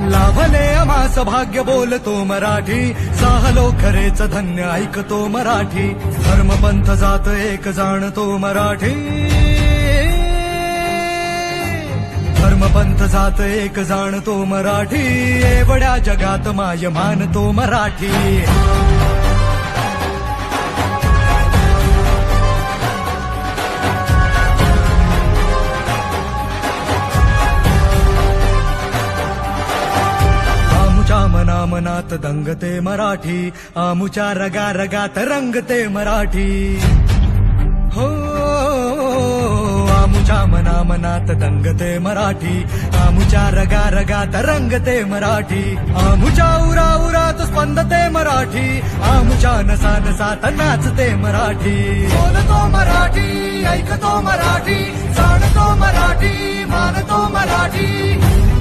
लाभले आम्हास भाग्य बोलतो मराठी, साहलो खरेच धन्य ऐकतो मराठी, धर्म पंथ जात एक जाणतो मराठी, धर्म पंथ जात एक जाणतो मराठी, एवढ्या जगात माय मानतो मराठी. मनात दंगते मराठी, आमुच्या रगा रगात रंगते मराठी. हो आमुच्या मनात दंगते मराठी, आमुच्या रगा रगात रंगते मराठी, आमुच्या उरा उरात स्पंदते मराठी, आमुच्या नसा नसात नाचते मराठी. बोलतो मराठी, ऐकतो मराठी, जाणतो मराठी, मानतो मराठी.